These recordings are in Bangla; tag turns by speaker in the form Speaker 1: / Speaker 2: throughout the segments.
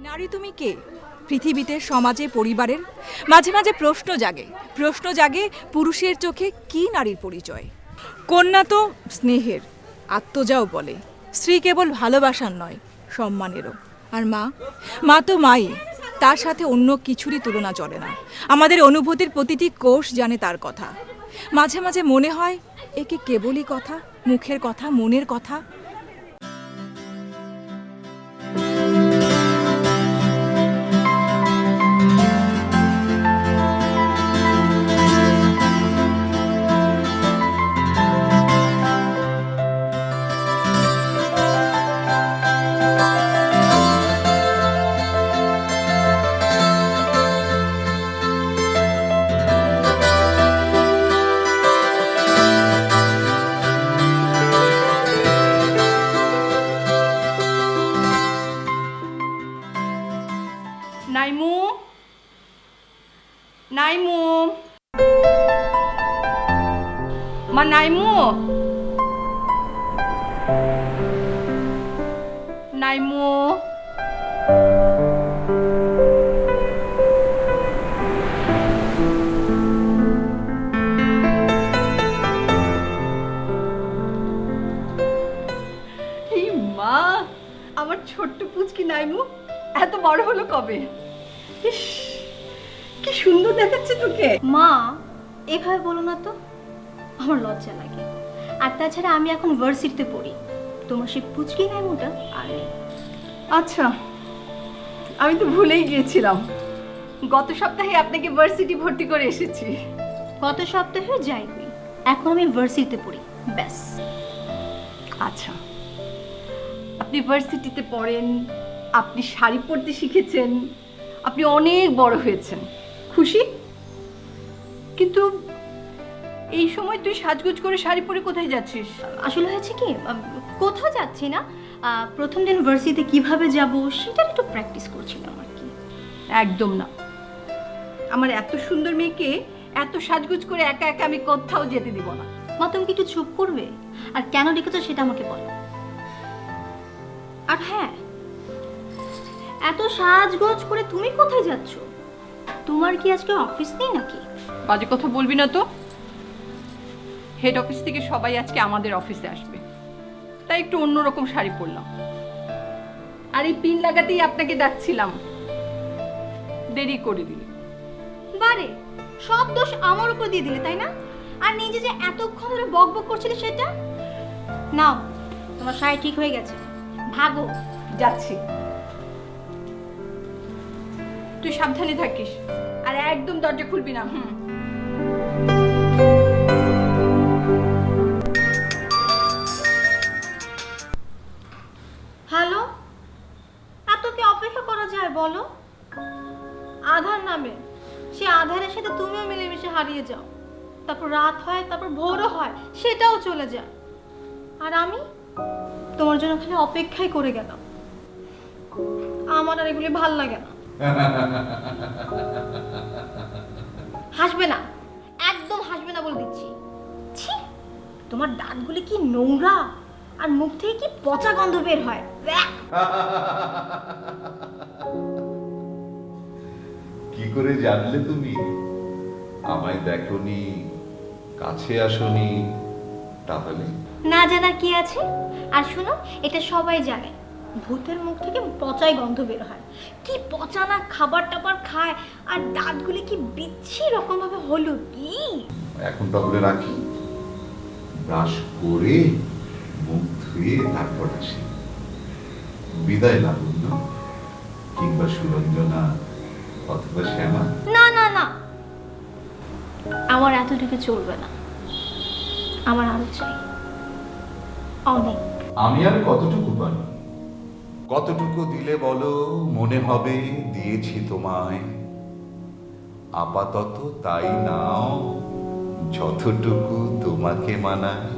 Speaker 1: নারী তুমি কে? পৃথিবীতে, সমাজে, পরিবারের মাঝে মাঝে প্রশ্ন জাগে পুরুষের চোখে কি নারীর পরিচয়? কন্যা তো স্নেহের, আত্মজাও বলে। স্ত্রী কেবল ভালোবাসার নয়, সম্মানেরও। আর মা, মা তো মাই, তার সাথে অন্য কিছুরই তুলনা চলে না। আমাদের অনুভূতির প্রতিটি কোষ জানে তার কথা। মাঝে মাঝে মনে হয় এ কি কেবলই কথা, মুখের কথা, মনের কথা?
Speaker 2: নাইমু, নাইমু, মা নাইমু, নাইমু, এই মা, আমার ছোট্ট পুচকি নাইমু এত বড় হলো কবে? ইস, কি সুন্দর দেখাচ্ছে তোকে।
Speaker 3: মা, এভাবে বলো না তো, আমার লজ্জা লাগে। আর তাছাড়া আমি এখন ভার্সিটিতে পড়ি, তোমার সেই পুচকি নাইমুটা আর নেই।
Speaker 2: আচ্ছা, আমি তো ভুলেই গিয়েছিলাম, গত সপ্তাহে আপনাকে ভার্সিটি ভর্তি করে এসেছি।
Speaker 3: গত সপ্তাহে যাই হই, এখন আমি ভার্সিটিতে পড়ি, ব্যাস।
Speaker 2: আচ্ছা, আপনি ভার্সিটিতে পড়েন, আপনি শাড়ি পরতে শিখেছেন, আপনি অনেক বড় হয়েছেন, খুশি? কিন্তু এই সময় তুই সাজগোজ করে শাড়ি পরে কোথায় যাচ্ছিস?
Speaker 3: আসলে হয়েছে কি, কোথাও যাচ্ছি না, প্রথম দিন ভার্সিটিতে কিভাবে যাব সেটা একটু প্র্যাকটিস করছিলাম আর কি।
Speaker 2: একদম না, আমার এত সুন্দর মেয়েকে এত সাজগোজ করে একা একা আমি কোথাও যেতে দিব না।
Speaker 3: মা, তুমি কি একটু চুপ করবে? আর কেন ডেকেছো সেটা আমাকে বলো। আর হ্যাঁ, এত সাজগোজ করে তুমি কোথায় যাচ্ছ? তোমার কি আজকে অফিস নেই নাকি?
Speaker 2: বাজে কথা বলবি না তো। হেড অফিস থেকে সবাই আজকে আমাদের অফিসে আসবে, তাই একটু অন্যরকম শাড়ি পরলাম। আর এই পিন লাগাতেই আপনাকে ডাকছিলাম, দেরি করে দিলি।
Speaker 3: বারে, সব দোষ আমার উপর দিয়ে দিলে, তাই না? আর নিজে যে এতক্ষণ ধরে বক বক করছিলে সেটা নাও, তোমার শাড়ি ঠিক হয়ে গেছে, ভাগো।
Speaker 2: যাচ্ছি, তুই সাবধানে থাকিস, আর একদম দরজা খুলবি না।
Speaker 3: হ্যালো, এত কি অপেক্ষা করা যায় বলো? আধার নামে, সে আধারের সাথে তুমিও মিলেমিশে হারিয়ে যাও, তারপর রাত হয়, তারপর ভোরও হয়, সেটাও চলে যায়। আর আমি তোমার জন্য খালি অপেক্ষাই করে গেলাম। আমার আর এগুলি ভাল লাগে না। হাসবে না, একদম হাসবে না বলে দিচ্ছি। ছি, তোমার দাঁতগুলি কি নোংরা, আর মুখ থেকে কি পচা গন্ধ বের হয়। ব্যাক!
Speaker 4: কি করে জানলে তুমি? আমায় দেখোনি, কাছে আসোনি, তাহলে?
Speaker 3: না জানার কি আছে? আর শোনো, এটা সবাই জানে, ভূতের মুখ থেকে পচাই গন্ধ বের হয়। কি পচা না খাবার টাবার খায়, আর দাঁতগুলি কি বিচ্ছি রকম ভাবে হলুদ। কি
Speaker 4: এখন তাহলে রাখি, ব্রাশ করে মুখ ধুয়ে তারপর আসি। বিদায় না বন্ধু, কিংবা সুরঞ্জনা অথবা শ্যামা।
Speaker 3: না না না, আমার এতটুকু চলবে না, আমার আরো চাই, অনেক।
Speaker 4: আমি আর কতটুকু পারি? কতটুকু দিলে বলো মনে হবে দিয়েছি তোমায়? আপাতত তাই নাও, যতটুকু তোমাকে মানায়।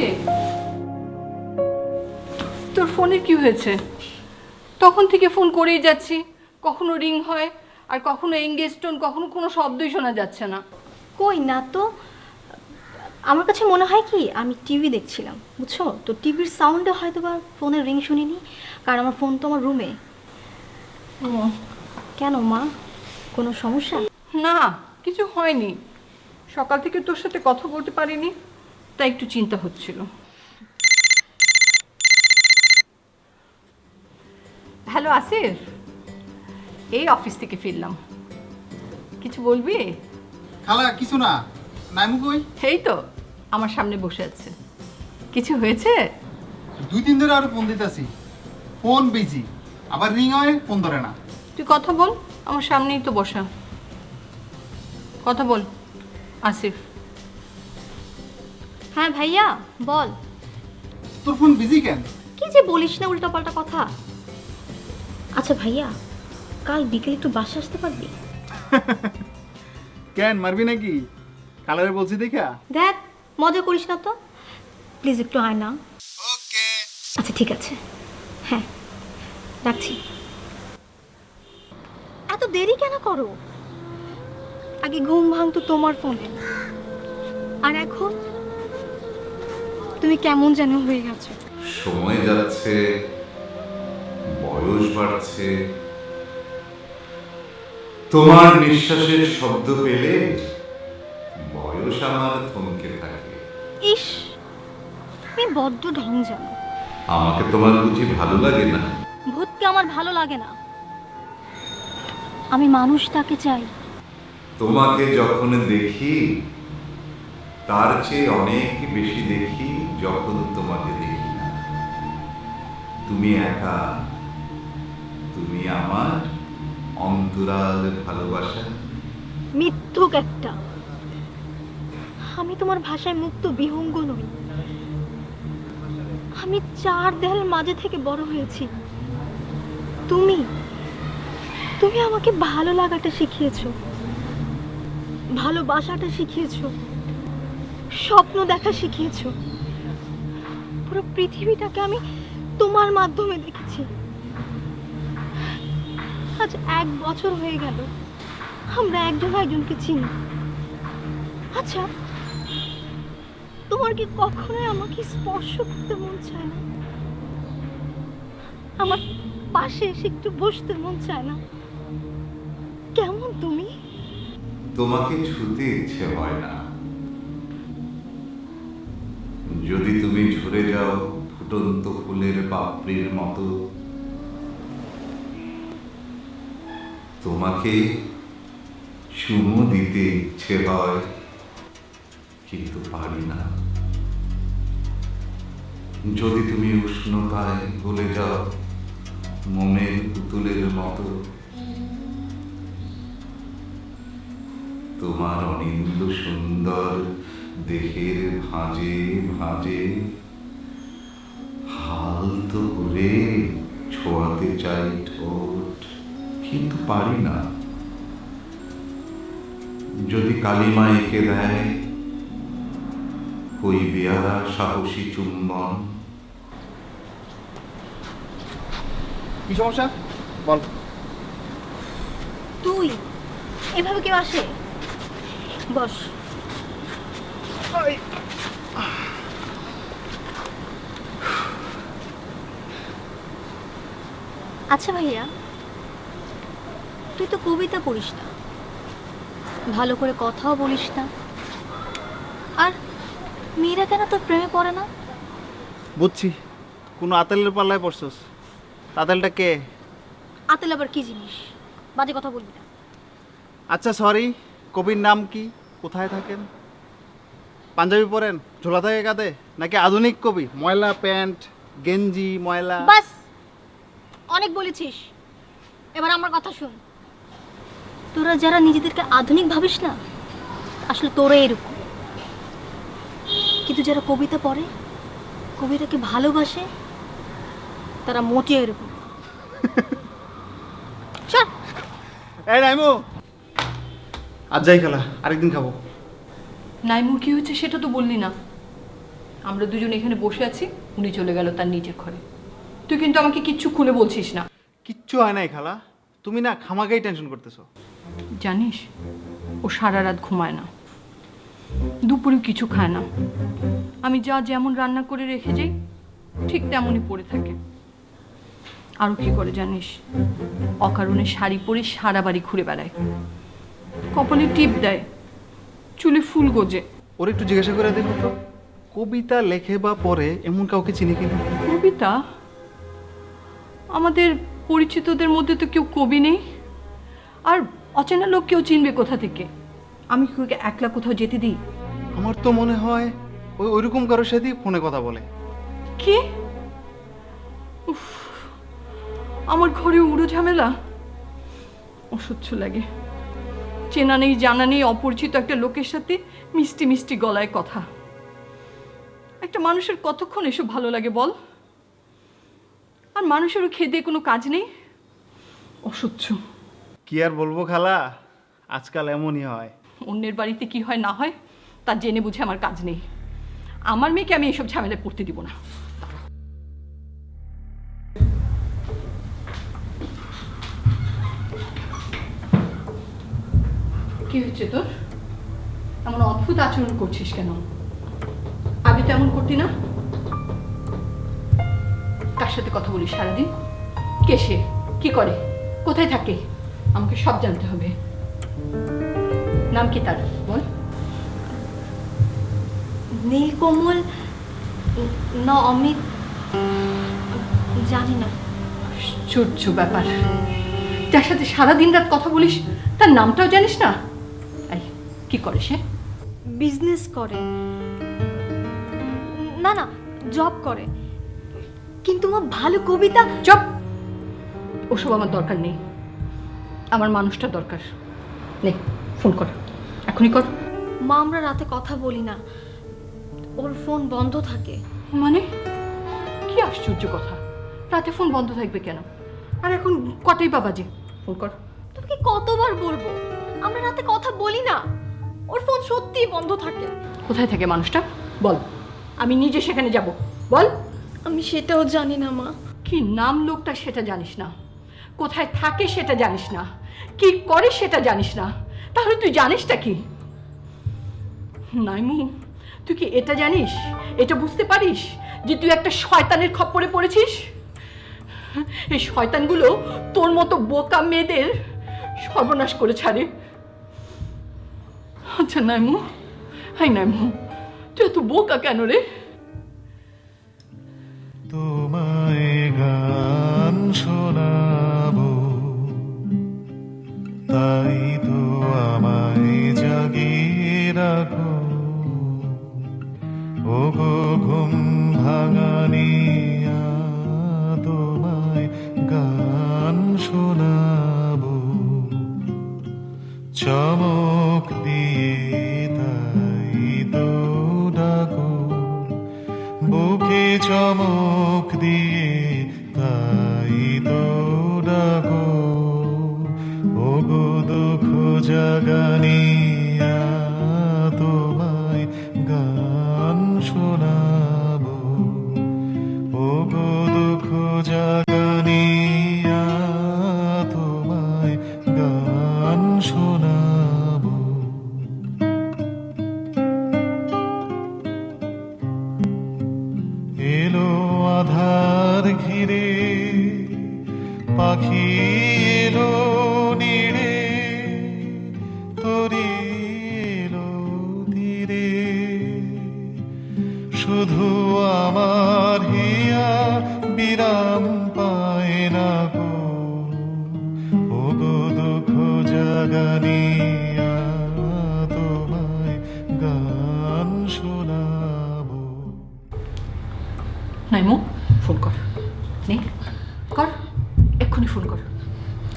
Speaker 2: কিরে, তোর ফোনের কি হয়েছে? তখন থেকে ফোন করেই যাচ্ছি, কখনো রিং হয় আর কখনো এঙ্গেজ টোন, কখনো কোনো শব্দই শোনা যাচ্ছে না।
Speaker 3: কই না তো, আমার কাছে মনে হয় কি আমি টিভি দেখছিলাম, বুঝছো তো, টিভির সাউন্ডে হয়তো বা ফোনের রিং শুনিনি, কারণ আমার ফোন তো আমার রুমে। কেন মা, কোনো সমস্যা?
Speaker 2: না, কিছু হয়নি। সকাল থেকে তোর সাথে কথা বলতে পারিনি, তাই একটু চিন্তা হচ্ছিল। হ্যালো আসিফ, এই অফিস থেকে ফিরলাম। কিছু বলবি?
Speaker 5: খালা কিছু না। নাইমু কই?
Speaker 2: এই তো আমার সামনে বসে আছে। কিছু হয়েছে?
Speaker 5: 2-3 ধরে আরো ফোন দিতেছি, ফোন বিজি, আবার রিং হয়, ফোন ধরে না।
Speaker 2: তুই কথা বল, আমার সামনেই তো বসা। কথা বল আসিফ।
Speaker 3: হ্যাঁ ভাইয়া বল।
Speaker 5: তোর ফোন বিজি কেন?
Speaker 3: কি যে বলিস না উল্টাপাল্টা কথা। আচ্ছা ভাইয়া, কাল বিকেলে একটু বাসা আসতে পারবি?
Speaker 5: কেন মারবি নাকি? কালারে বলছি দেখা।
Speaker 3: দেখ, মজা করিস না তো, প্লিজ একটু আয় না।
Speaker 5: ওকে।
Speaker 3: আচ্ছা ঠিক আছে, হ্যাঁ রাখছি। এত দেরি কেন করো? আগে ঘুম ভাঙতো তোমার ফোনে, আর এখন তুমি কেমন যেন হয়ে গেছো।
Speaker 4: সময় যাচ্ছে, বয়স বাড়ছে, তোমার নিঃশ্বাসের শব্দ পেলে বয়স আমার থমকে থাকে।
Speaker 3: ইস, তুমি বড্ড ঢং জানো।
Speaker 4: আমাকে তোমার বুঝি ভালো লাগে না?
Speaker 3: ভূতকে আমার ভালো লাগে না, আমি মানুষটাকে চাই।
Speaker 4: তোমাকে যখন দেখি তার চেয়ে অনেক বেশি দেখি যখন তোমাকে দেখি না। তুমি একা, তুমি আমার অন্তরাল ভালোবাসা।
Speaker 3: মিথ্যুক একটা, আমি তোমার ভাষায় মুক্ত বিহঙ্গ নই। আমি 4 দেয়ালের মাঝে থেকে বড় হয়েছি। তুমি তুমি আমাকে ভালো লাগাটা শিখিয়েছো, ভালোবাসাটা শিখিয়েছো, স্বপ্ন দেখা শিখিয়েছো। পুরো পৃথিবীটাকে আমি তোমার মাধ্যমে দেখেছি। আজ 1 বছর হয়ে গেল আমরা একজন একজনকে চিনি। আচ্ছা, তোমার কি কখনোই আমাকে স্পর্শ করতে মন চায় না? আমার পাশে এসে একটু বসতে মন চায় না? কেমন তুমি?
Speaker 4: তোমাকে ছুতে ইচ্ছে হয় না। যদি তুমি ঝরে যাও ফুটন্ত ফুলের পাপড়ির মতো, তোমাকে চুমু দিতে ইচ্ছে হয়, কিন্তু পারি না। যদি তুমি উষ্ণতায় গলে যাও মোমের পুতুলের মতো, তোমার অনিন্দ সুন্দর দেহের ভাঁজে ভাঁজে হালতো করে ছোঁয়াতে চাই ঠোঁট, কিন্তু পারি না। যদি কালিমা এঁকে দেয় ওই বেয়ারা সাহসী চুম্বন।
Speaker 5: কি সমস্যা বল।
Speaker 3: তুই এভাবে কেউ আসে? বস। আচ্ছা ভাইয়া, তুই তো কবিতা পড়িস না, ভালো করে কথাও বলিস না, আর মেয়েরা কেন তোর প্রেমে পড়ে না?
Speaker 5: বুঝছি, কোনো আতেলের পাল্লায় পড়ছস। আতেলটা কে?
Speaker 3: আতেল আবার কি জিনিস? বাজে কথা বলবি না।
Speaker 5: আচ্ছা সরি, কবির নাম কি? কোথায় থাকেন? পাঞ্জাবি পরেন, ঝোলা থাকে কাঁধে, নাকি আধুনিক কবি, ময়লা প্যান্ট গেঞ্জি ময়লা?
Speaker 3: বাস, অনেক বলেছিস, এবার আমার কথা শুন। তোরা যারা নিজেদেরকে আধুনিক ভাবিস না, আসলে তোরা এরকম। কিন্তু যারা কবিতা পড়ে, কবিতাকে ভালোবাসে, তারা মোটেও এরকম না। চল।
Speaker 5: এই নাইমু, আজ যাই খেলা, আরেকদিন খাবো।
Speaker 2: নাইমুর কি হয়েছে সেটা তো বললি না। আমরা দুজন এখানে বসে আছি, উনি চলে গেল তার নিজের ঘরে। তুই কিন্তু আমাকে কিচ্ছু খুলে বলছিস না।
Speaker 5: কিচ্ছু হয় নাই খালা, তুমি না খামাকাই টেনশন করতেছো।
Speaker 2: জানিস, ও সারা রাত ঘুমায় না, দুপুরেও কিছু খায় না। আমি যা যেমন রান্না করে রেখে যাই ঠিক তেমনই পড়ে থাকে। আরও কি করে জানিস, অকারণে শাড়ি পরে সারা বাড়ি ঘুরে বেড়ায়, কপালে টিপ দেয়, চুলে ফুল গোজে।
Speaker 5: ওর একটু জিজ্ঞাসা করে দেখো তো, কবিতা লেখে বা পড়ে এমন কাউকে চিনি কিনা?
Speaker 2: কবিতা? আমাদের পরিচিতদের মধ্যে তো কেউ কবি নেই, আর অচেনা লোক কেউ চিনবে কোথা থেকে? আমি কি ওকে একলা কোথাও যেতে দিই?
Speaker 5: আমার তো মনে হয় ওই ওইরকম কারোর সাথেই ফোনে কথা বলে।
Speaker 2: কি? উফ, আমার ঘরে উড়ো ঝামেলা, অসহ্য লাগে। চেনা নেই জানা নেই অপরিচিত একটা লোকের সাথে মিষ্টি মিষ্টি গলায় কথা। একটা মানুষের কতক্ষণ এসব ভালো লাগে বল? আর মানুষেরও খেয়ে দিয়ে কোনো কাজ নেই, অসহ্য।
Speaker 5: কি আর বলবো খালা, আজকাল এমনই হয়।
Speaker 2: অন্যের বাড়িতে কি হয় না হয় তা জেনে বুঝে আমার কাজ নেই। আমার মেয়েকে আমি এসব ঝামেলায় পড়তে দিব না। কি হচ্ছে তোর? এমন অদ্ভুত আচরণ করছিস কেন? আগে তেমন করতি না? কার সাথে কথা বলিস সারাদিন? কে সে? কি করে? কোথায় থাকে? আমাকে সব জানতে হবে। নাম কি তার বল?
Speaker 3: নীলকমল না অমিত, জানি না।
Speaker 2: আশ্চর্য ব্যাপার, যার সাথে সারাদিন রাত কথা বলিস তার নামটাও জানিস না? এই, কি করে সে?
Speaker 3: বিজনেস করে, না না জব করে, কিন্তু মা ভালো কবিতা।
Speaker 2: চুপ! ওসব আমার দরকার নেই, আমার মানুষটা দরকার। নে ফোন কর, এখনই কর।
Speaker 3: মা আমরা রাতে কথা বলি না, ওর ফোন বন্ধ থাকে।
Speaker 2: মানে কি আশ্চর্য কথা, রাতে ফোন বন্ধ থাকবে কেন? আর এখন কটাই বা বাজে? ফোন কর।
Speaker 3: তোকে কতবার বলবো, আমরা রাতে কথা বলি না, ওর ফোন সত্যিই বন্ধ থাকে।
Speaker 2: কোথায় থাকে মানুষটা বল, আমি নিজে সেখানে যাব। বল।
Speaker 3: আমি সেটাও জানি না মা।
Speaker 2: কি নাম লোকটা সেটা জানিস না, কোথায় থাকে সেটা জানিস না, কি করে সেটা জানিস না, তাহলে তুই জানিসটা কি? নাইমু, তুই কি এটা জানিস, এটা বুঝতে পারিস যে তুই একটা শয়তানের খপ্পরে পড়েছিস? এই শয়তানগুলো তোর মতো বোকা মেয়েদের সর্বনাশ করে ছাড়ে। আচ্ছা নাইমু, হাই নাইমু, তুই এত বোকা কেন রে?
Speaker 6: তোমায় গান শোনাবো, তাই তো আমায় জাগিয়ে রাখো। ও গো ঘুম ভাঙানিয়া, তোমায় গান শোনাবো, চমক দিয়ে তাই তো ডাকো, বুকে চমক দিয়ে তাই তো ডাকো। ও গো দুঃখ জাগানিয়া, তোমায় গান শোনাবো। ও গো দুঃখ জাগানিয়া, তোমায় গান শোনাবো। এলো আধার ঘিরে, পাখি এলো নিড়ে, তরি এলো ধীরে, শুধু আমার হিয়া বিরাম পায় না গো। ও গো দুঃখ জাগানিয়া, তোমায় গান শোনাবো।
Speaker 2: নাইমু, ফোন কর। নে কর, এক্ষুনি ফোন কর।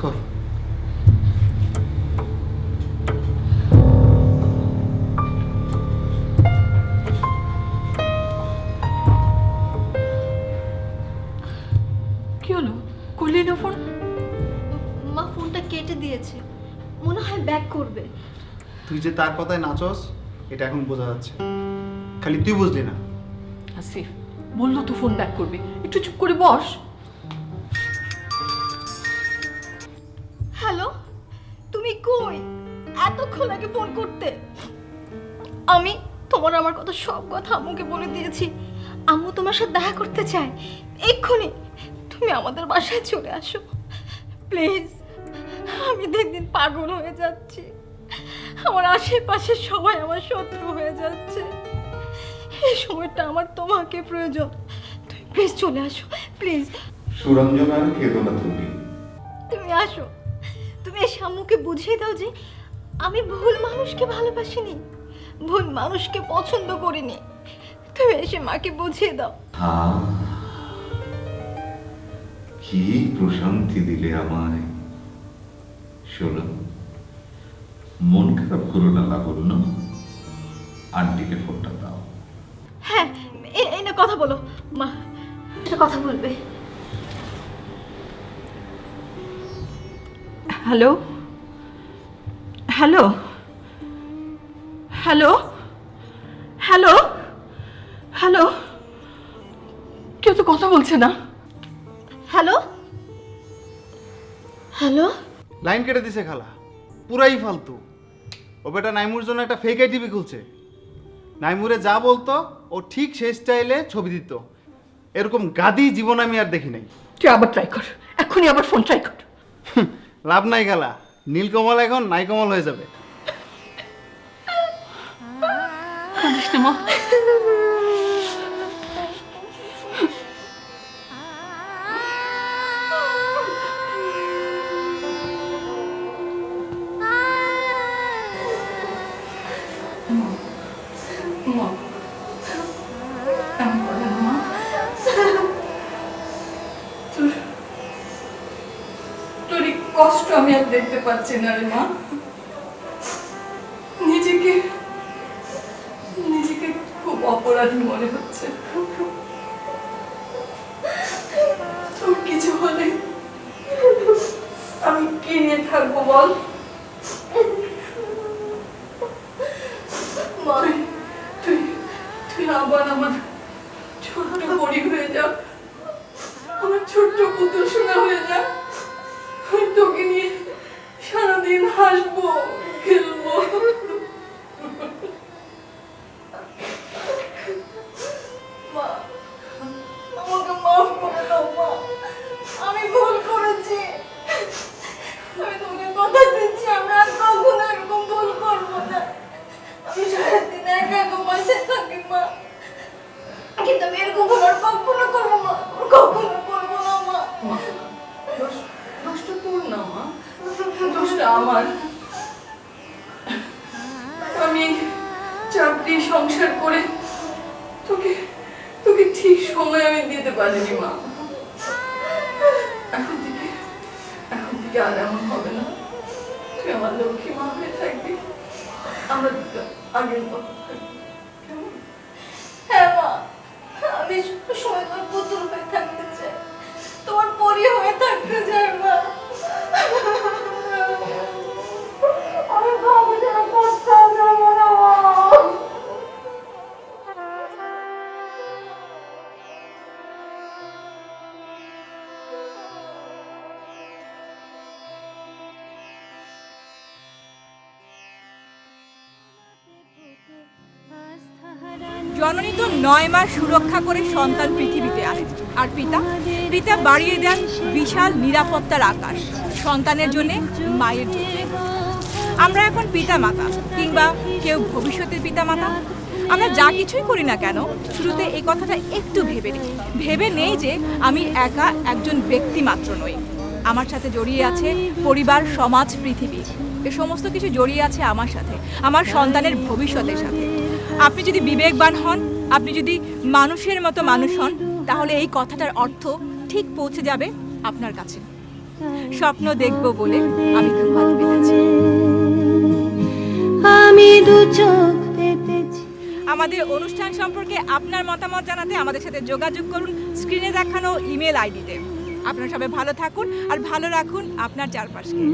Speaker 5: কর।
Speaker 2: কি হলো, করলি না ফোন?
Speaker 3: মা ফোনটা কেটে দিয়েছে, মনে হয় ব্যাক করবে।
Speaker 5: তুই যে তার কথায় নাচস এটা এখন বোঝা যাচ্ছে, খালি তুই বুঝলি না,
Speaker 2: আসিফ বললো তো ফোন ব্যাক করবে, একটু চুপ করে বস।
Speaker 3: হ্যালো, তুমি কই? এতক্ষণ আগে ফোন করতে। আমি তোমার আমার কথা সব কথা আম্মুকে বলে দিয়েছি। আম্মু তোমার সাথে দেখা করতে চায় এক্ষুনি। তুমি আমাদের বাসায় চলে আসো প্লিজ। আমি দিন দিন পাগল হয়ে যাচ্ছি। আমার আশেপাশে সবাই আমার শত্রু হয়ে যাচ্ছে। এই সময়টা আমার তোমাকে প্রয়োজন। তুমি প্লিজ চলে আসো প্লিজ।
Speaker 4: সুরঞ্জনা, আর কেঁদো না তুমি।
Speaker 3: তুমি আসো, তুমি এসে আম্মুকে বুঝিয়ে দাও যে আমি ভুল মানুষকে ভালোবাসিনি, ভুল মানুষকে পছন্দ করিনি। তুমি এসে মাকে বুঝিয়ে দাও।
Speaker 4: কি প্রশান্তি দিলে আমায়। শোনো, মন খারাপ করো না লাবণ্য, আন্টিকে ফোনটা দাও।
Speaker 3: হ্যাঁ, এই না কথা বলো মা, একটা কথা বলবে।
Speaker 2: Hello hello hello hello hello, কেউ তো কথা বলছে না।
Speaker 3: হ্যালো হ্যালো,
Speaker 5: লাইন কেটে দিছে খালা, পুরাই ফালতু। ও বেটা নাইমুর জন্য একটা ফেক আইটিভি খুলছে। নাইমুরে যা বলতো ও ঠিক সেই স্টাইলে ছবি দিত। এরকম গাদি জীবন আমি আর দেখি নাই।
Speaker 2: তুই আবার ট্রাই কর, এখনই আবার ফোন ট্রাই কর।
Speaker 5: লাভ নাই খালা, নীলকমল এখন নাইকমল হয়ে যাবে।
Speaker 2: কাঁদিস না মা। তোর কষ্ট আমি আর দেখতে পাচ্ছি না রে মা। নিজেকে খুব অপরাধী মনে হচ্ছে। তোর কিছু হলে আমি কি নিয়ে থাকবো বল? তুই আবার আমার ছোট্ট পরি হয়ে যা, আমার ছোট্ট পুতুল সোনা হয়ে যা। আমি তোকে নিয়ে সারাদিন হাসবো, খেলবো।
Speaker 3: মা, আমাকে মাফ করে দাও মা, আমি ভুল করেছি। আমি তোমাকে কথা দিচ্ছি আমি আর কখনো এরকম ভুল করবো না। আমি সারাদিন একা একা বাসায় থাকি মা, কিন্তু আমি এরকম ভুল আর কখনো করবো মা, কখনো করবো না মা।
Speaker 2: দোষটা তোর না মা, দোষটা আমার। আমি চাকরি সংসার করে তোকে ঠিক সময় আমি দিতে পারিনি মা। এখন থেকে আর এমন হবে না। তুই আমার লক্ষ্মী মা হয়ে থাকবি, আমরা আগের মতো থাকবি।
Speaker 3: হ্যাঁ মা, আমি সময় তোমার পুতুল হয়ে থাকতে চাই, তোমার পরি হয়ে থাকতে চাই মা। আমি বাবু যেন কষ্ট দেবো না মা।
Speaker 1: জননী তো 9 মাস সুরক্ষা করে সন্তান পৃথিবীতে আনে, আর পিতা বাড়িয়ে দেন বিশাল নিরাপত্তার আকাশ সন্তানের জন্য, মায়ের জন্য। আমরা এখন পিতা মাতা, কিংবা কেউ ভবিষ্যতের পিতা মাতা। আমরা যা কিছুই করি না কেন, শুরুতে এই কথাটা একটু ভেবে নেই যে আমি একা একজন ব্যক্তি মাত্র নই। আমার সাথে জড়িয়ে আছে পরিবার, সমাজ, পৃথিবী। এ সমস্ত কিছু জড়িয়ে আছে আমার সাথে, আমার সন্তানের ভবিষ্যতের সাথে। আপনি যদি বিবেকবান হন, আপনি যদি মানুষের মতো মানুষ হন, তাহলে এই কথাটার অর্থ ঠিক পৌঁছে যাবে আপনার কাছে। স্বপ্ন দেখব বলে আমি ঘুমাতে পেরেছি।
Speaker 7: আমি দু চোখ পেতেছি।
Speaker 1: আমাদের অনুষ্ঠান সম্পর্কে আপনার মতামত জানাতে আমাদের সাথে যোগাযোগ করুন স্ক্রিনে দেখানো ইমেল আইডিতে। আপনারা সবাই ভালো থাকুন আর ভালো রাখুন আপনার চারপাশকে।